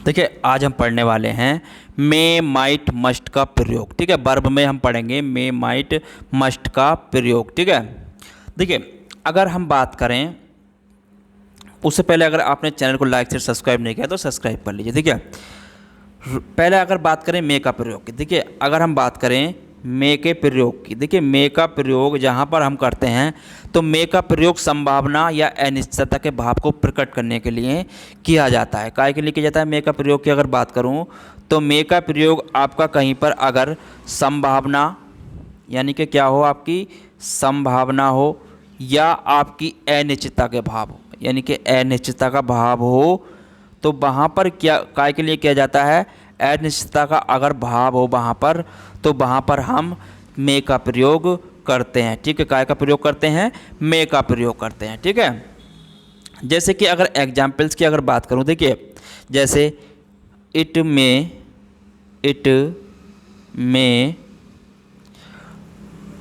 देखिए आज हम पढ़ने वाले हैं मे माइट मस्ट का प्रयोग। ठीक है, वर्ब में हम पढ़ेंगे मे माइट मस्ट का प्रयोग। ठीक है, देखिए अगर हम बात करें उससे पहले अगर आपने चैनल को लाइक से सब्सक्राइब नहीं किया तो सब्सक्राइब कर लीजिए। ठीक है, पहले अगर बात करें मे का प्रयोग की, देखिए अगर हम बात करें मे के प्रयोग की, देखिए मे का प्रयोग जहाँ पर हम करते हैं तो मे का प्रयोग संभावना या अनिश्चितता के भाव को प्रकट करने के लिए किया जाता है। काय के लिए किया जाता है मे का प्रयोग की अगर बात करूँ तो मे का प्रयोग आपका कहीं पर अगर संभावना यानी कि क्या हो, आपकी संभावना हो या आपकी अनिश्चितता के भाव हो, यानी कि अनिश्चितता का भाव हो तो वहाँ पर क्या काय के लिए किया जाता है, अनिश्चितता का अगर भाव हो वहाँ पर तो वहाँ पर हम मे का प्रयोग करते हैं। ठीक है, काय का प्रयोग करते हैं, मे का प्रयोग करते हैं। ठीक है, जैसे कि अगर एग्जाम्पल्स की अगर बात करूँ, देखिए जैसे it may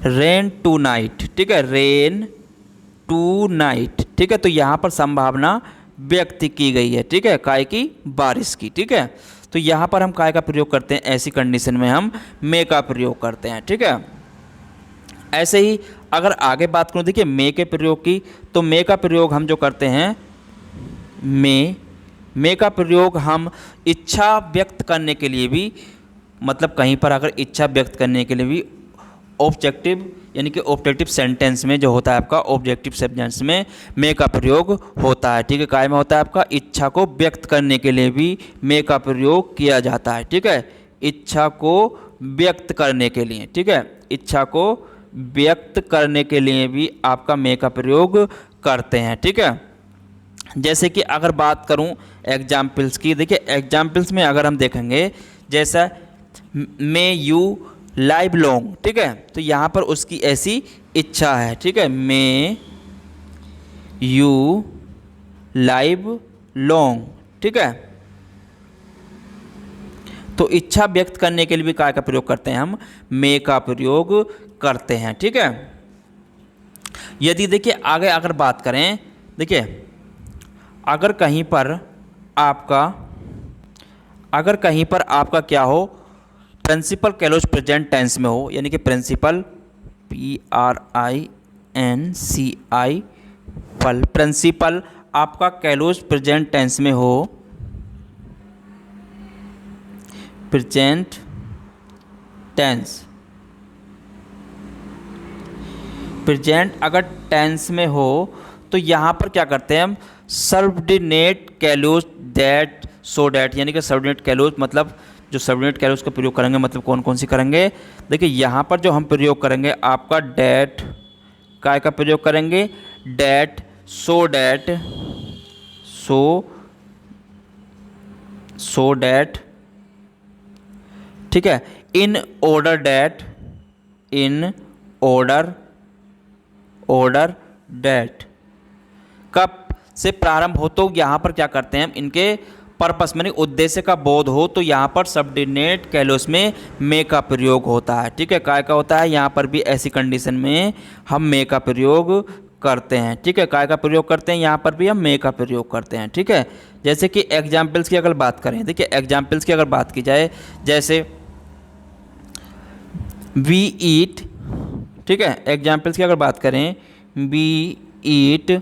rain tonight. ठीक है, रेन टू नाइट। ठीक है, तो यहाँ पर संभावना व्यक्त की गई है। ठीक है, काय की, बारिश की। ठीक है, तो यहाँ पर हम काय का प्रयोग करते हैं, ऐसी कंडीशन में हम मे का प्रयोग करते हैं। ठीक है, ऐसे ही अगर आगे बात करूँ, देखिए मे के प्रयोग की, तो मे का प्रयोग हम जो करते हैं मे का प्रयोग हम इच्छा व्यक्त करने के लिए भी, मतलब कहीं पर अगर इच्छा व्यक्त करने के लिए भी ऑब्जेक्टिव यानी कि ऑब्जेक्टिव सेंटेंस में जो होता है आपका ऑब्जेक्टिव सेंटेंस में मे का प्रयोग होता है। ठीक है, काय में होता है आपका इच्छा को व्यक्त करने के लिए भी मे का प्रयोग किया जाता है। ठीक है, इच्छा को व्यक्त करने के लिए, ठीक है, इच्छा को व्यक्त करने के लिए भी आपका मे का प्रयोग करते हैं। ठीक है, जैसे कि अगर बात करूं एग्जाम्पल्स की, देखिए एग्जाम्पल्स में अगर हम देखेंगे जैसा मे यू लाइव लॉन्ग। ठीक है, तो यहाँ पर उसकी ऐसी इच्छा है। ठीक है, मे यू लाइव लॉन्ग। ठीक है, तो इच्छा व्यक्त करने के लिए भी काय का प्रयोग करते हैं, हम मे का प्रयोग करते हैं। ठीक है, यदि देखिए आगे अगर बात करें, देखिए अगर कहीं पर आपका क्या हो, प्रिंसिपल कैलोज प्रेजेंट टेंस में हो, यानी कि प्रिंसिपल प्रिंसिपल आपका कैलोज प्रेजेंट टेंस में हो, प्रेजेंट टेंस प्रेजेंट अगर टेंस में हो तो यहाँ पर क्या करते हैं हम, subordinate callose that so that, यानी कि सबऑर्डिनेट कैलोज मतलब जो सबऑर्डिनेट कैलोज का प्रयोग करेंगे, मतलब कौन कौन सी करेंगे, देखिए यहाँ पर जो हम प्रयोग करेंगे आपका डैट, काय का प्रयोग करेंगे, डैट, सो डैट। ठीक है, इन ऑर्डर डैट कब से प्रारंभ हो तो यहाँ पर क्या करते हैं हम, इनके पर्पस में उद्देश्य का बोध हो तो यहाँ पर सबऑर्डिनेट कैलोज में मे का प्रयोग होता है। ठीक है, काय का होता है, यहाँ पर भी ऐसी कंडीशन में हम मे का प्रयोग करते हैं। ठीक है, काय का प्रयोग करते हैं, यहाँ पर भी हम मे का प्रयोग करते हैं। ठीक है, जैसे कि एग्जाम्पल्स की अगर बात करें, देखिए एग्जाम्पल्स की अगर बात की जाए, जैसे वी ईट। ठीक है, एग्जाम्पल्स की अगर बात करें, we eat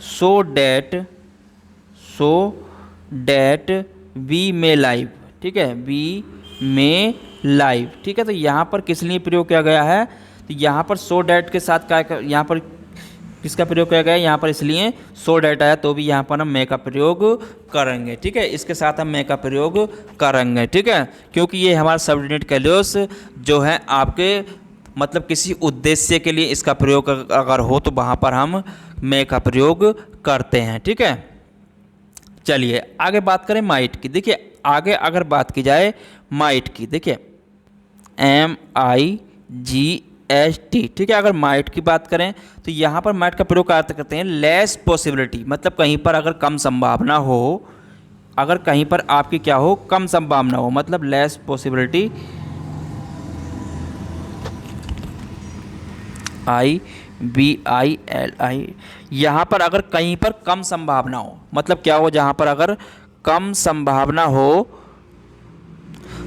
so that we may live. ठीक है, वी मे लाइव। ठीक है, तो यहाँ पर किस लिए प्रयोग किया गया है, तो यहाँ पर सो डैट के साथ क्या, यहाँ पर किसका प्रयोग किया गया है, यहाँ पर इसलिए सो डैट आया तो भी यहाँ पर हम मे का प्रयोग करेंगे। ठीक है, इसके साथ हम मे का प्रयोग करेंगे। ठीक है, क्योंकि ये हमारा सबऑर्डिनेट कैलोज जो है आपके मतलब किसी उद्देश्य के लिए इसका प्रयोग अगर हो तो वहाँ पर हम मे का प्रयोग करते हैं। ठीक है, चलिए आगे बात करें माइट की। देखिए आगे अगर बात की जाए माइट की, देखिए MIGHT। ठीक है, अगर माइट की बात करें तो यहाँ पर माइट का प्रयोग करते हैं लेस पॉसिबिलिटी, मतलब कहीं पर अगर कम संभावना हो, अगर कहीं पर आपकी क्या हो, कम संभावना हो, मतलब लेस पॉसिबिलिटी VILI। यहाँ पर अगर कहीं पर कम संभावना हो, मतलब क्या हो, जहाँ पर अगर कम संभावना हो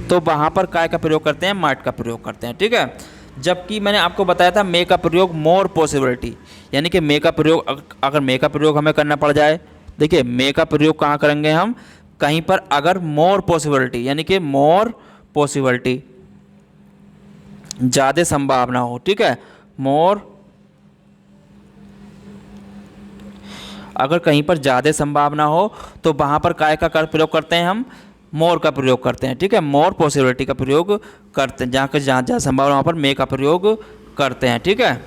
तो वहाँ पर काय का प्रयोग करते हैं, माइट का प्रयोग करते हैं। ठीक है, जबकि मैंने आपको बताया था मे का प्रयोग मोर पॉसिबिलिटी, यानी कि मे का प्रयोग अगर मे का प्रयोग हमें करना पड़ जाए, देखिए मे का प्रयोग कहाँ करेंगे हम, कहीं पर अगर मोर पॉसिबिलिटी, यानी कि मोर पॉसिबिलिटी, ज़्यादा संभावना हो। ठीक है, मोर, अगर कहीं पर ज़्यादा संभावना हो तो वहाँ पर काय का प्रयोग करते हैं हम, मोर का प्रयोग करते हैं। ठीक है, मोर पॉसिबिलिटी का प्रयोग करते हैं, जहाँ जहाँ संभावना वहाँ पर मे का प्रयोग करते हैं। ठीक है,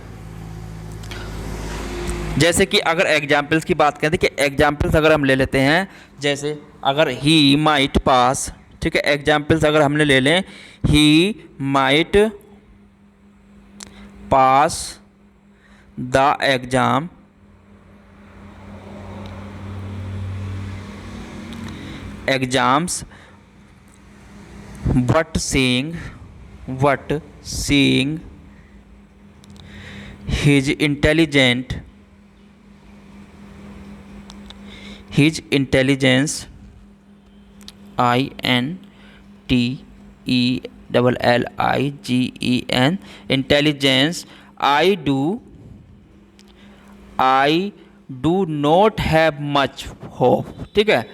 जैसे कि अगर एग्जाम्पल्स की बात करें, देखिए एग्जाम्पल्स अगर हम ले लेते हैं, जैसे अगर ही माइट पास, ठीक है, एग्जाम्पल्स अगर हमने ले लें, he might pass the exam, exams, what seeing his intelligence, INTELLIGEN, intelligence, I do not have much hope। ठीक है,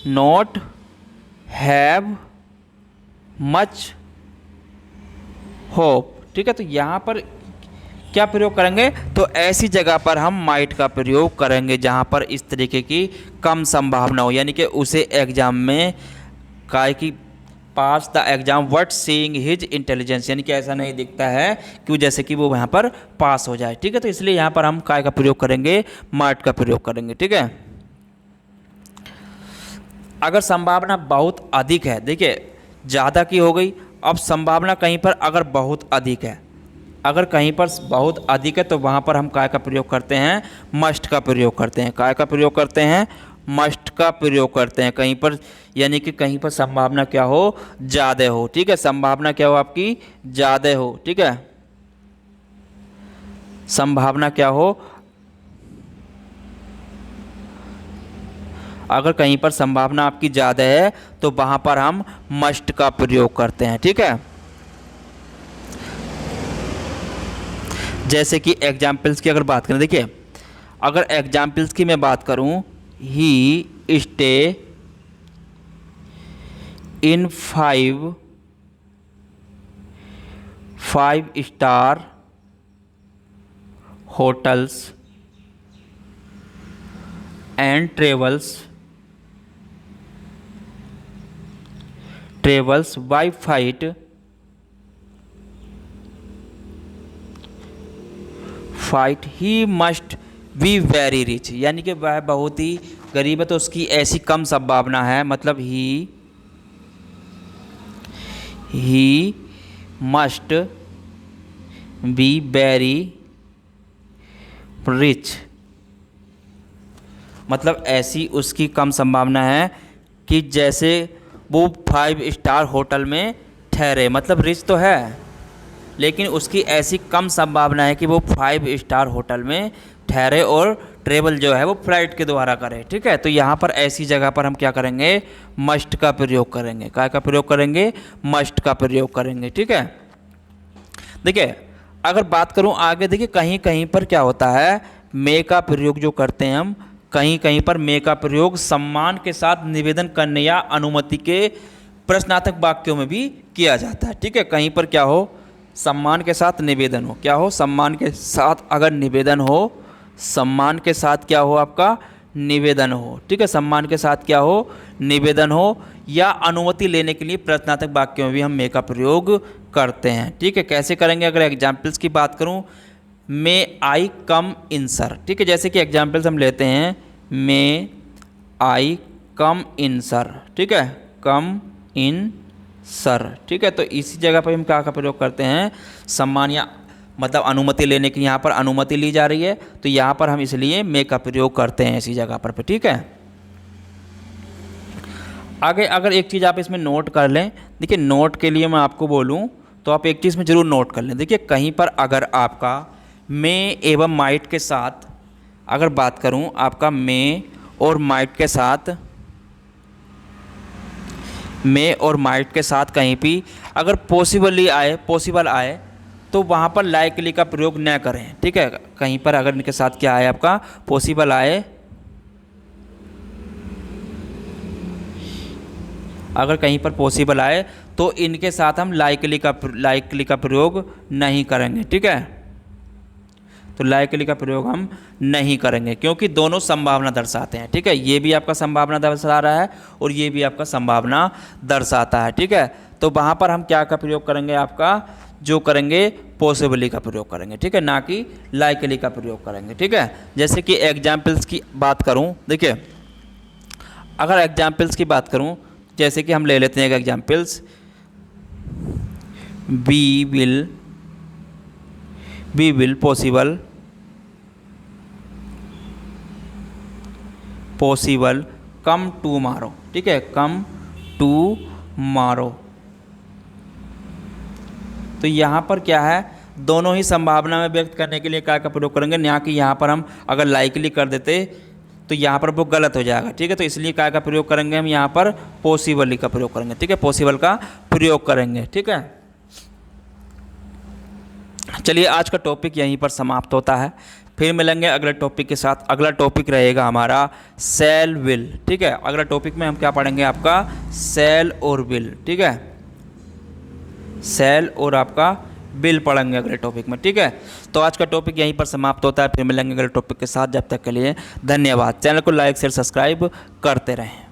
not have much hope। ठीक है, तो यहाँ पर क्या प्रयोग करेंगे, तो ऐसी जगह पर हम माइट का प्रयोग करेंगे जहाँ पर इस तरीके की कम संभावना हो, यानी कि उसे एग्जाम में काय की pass the exam what seeing his intelligence, यानी कि ऐसा नहीं दिखता है कि जैसे कि वो यहाँ पर पास हो जाए। ठीक है, तो इसलिए यहाँ पर हम काय का प्रयोग करेंगे, माइट का प्रयोग करेंगे। ठीक है, अगर संभावना बहुत अधिक है, देखिए ज़्यादा की हो गई, अब संभावना कहीं पर अगर बहुत अधिक है, अगर कहीं पर बहुत अधिक है तो वहाँ पर हम काय का प्रयोग करते हैं, मस्ट का प्रयोग करते हैं। काय का प्रयोग करते हैं, मस्ट का प्रयोग करते हैं कहीं पर, यानी कि कहीं पर संभावना क्या हो, ज़्यादा हो। ठीक है, संभावना क्या हो आपकी, ज़्यादा हो। ठीक है, संभावना क्या हो, अगर कहीं पर संभावना आपकी ज़्यादा है तो वहाँ पर हम मस्ट का प्रयोग करते हैं। ठीक है, जैसे कि एग्जाम्पल्स की अगर बात करें, देखिए अगर एग्जाम्पल्स की मैं बात करूँ, he stay in 5 star hotels and travels by flight he must be very rich, यानी कि वह बहुत ही गरीब है तो उसकी ऐसी कम संभावना है, मतलब ही मस्ट बी वेरी रिच, मतलब ऐसी उसकी कम संभावना है कि जैसे वो 5 स्टार होटल में ठहरे, मतलब रिच तो है लेकिन उसकी ऐसी कम संभावना है कि वो 5 स्टार होटल में ठहरे और ट्रेवल जो है वो फ्लाइट के द्वारा करे। ठीक है, तो यहाँ पर ऐसी जगह पर हम क्या करेंगे, मस्ट का प्रयोग करेंगे। काय का प्रयोग करेंगे, मस्ट का प्रयोग करेंगे। ठीक है, देखिए अगर बात करूँ आगे, देखिए कहीं कहीं पर क्या होता है, मे का प्रयोग जो करते हैं हम, कहीं कहीं पर मे का प्रयोग सम्मान के साथ निवेदन करने या अनुमति के प्रश्नार्थक वाक्यों में भी किया जाता है। ठीक है, कहीं पर क्या हो, सम्मान के साथ निवेदन हो, क्या हो, सम्मान के साथ अगर निवेदन हो, सम्मान के साथ क्या हो आपका, निवेदन हो। ठीक है, सम्मान के साथ क्या हो, निवेदन हो, या अनुमति लेने के लिए प्रश्नार्थक वाक्यों में भी हम मे का प्रयोग करते हैं। ठीक है, कैसे करेंगे, अगर एग्जाम्पल्स की बात करूं, मे आई कम इन सर। ठीक है, जैसे कि एग्जाम्पल्स हम लेते हैं, मे आई कम इन सर। ठीक है, कम इन सर। ठीक है, तो इसी जगह पर हम क्या का प्रयोग करते हैं, सम्मान या मतलब अनुमति लेने की, यहाँ पर अनुमति ली जा रही है तो यहाँ पर हम इसलिए मे का प्रयोग करते हैं इसी जगह पर। ठीक है, आगे अगर एक चीज़ आप इसमें नोट कर लें, देखिए नोट के लिए मैं आपको बोलूँ तो आप एक चीज़ में ज़रूर नोट कर लें। देखिए कहीं पर अगर आपका मे एवं माइट के साथ अगर बात करूं, आपका मे और माइट के साथ, मे और माइट के साथ कहीं भी अगर पॉसिबल आए तो वहाँ पर लाइकली का प्रयोग न करें, ठीक है। कहीं पर अगर इनके साथ क्या आए, आपका पॉसिबल आए, अगर कहीं पर पॉसिबल आए तो इनके साथ हम लाइकली का प्रयोग नहीं करेंगे, ठीक है। तो लाइकली का प्रयोग हम नहीं करेंगे क्योंकि दोनों संभावना दर्शाते हैं, ठीक है। ये भी आपका संभावना दर्शा रहा है और ये भी आपका संभावना दर्शाता है, ठीक है। तो वहाँ पर हम क्या का प्रयोग करेंगे, आपका जो करेंगे पॉसिबली का प्रयोग करेंगे, ठीक है, ना कि लाइकली का प्रयोग करेंगे, ठीक है। जैसे कि एग्जाम्पल्स की बात करूँ, देखिए अगर एग्जाम्पल्स की बात करूँ, जैसे कि हम ले लेते हैं एक examples, we will possible come tomorrow, ठीक है, कम टूमारो। तो यहाँ पर क्या है, दोनों ही संभावना में व्यक्त करने के लिए क्या का प्रयोग करेंगे, ना कि यहाँ पर हम अगर लाइकली कर देते तो यहाँ पर वो गलत हो जाएगा, ठीक है। तो इसलिए क्या का प्रयोग करेंगे, हम यहाँ पर पॉसिबली का प्रयोग करेंगे, ठीक है, पॉसिबल का प्रयोग करेंगे, ठीक है। चलिए आज का टॉपिक यहीं पर समाप्त होता है, फिर मिलेंगे अगले टॉपिक के साथ। अगला टॉपिक रहेगा हमारा सेल विल, ठीक है। अगला टॉपिक में हम क्या पढ़ेंगे, आपका सेल और विल, ठीक है, सेल और आपका बिल पढ़ेंगे अगले टॉपिक में, ठीक है। तो आज का टॉपिक यहीं पर समाप्त होता है, फिर मिलेंगे अगले टॉपिक के साथ। जब तक के लिए धन्यवाद। चैनल को लाइक शेयर सब्सक्राइब करते रहें।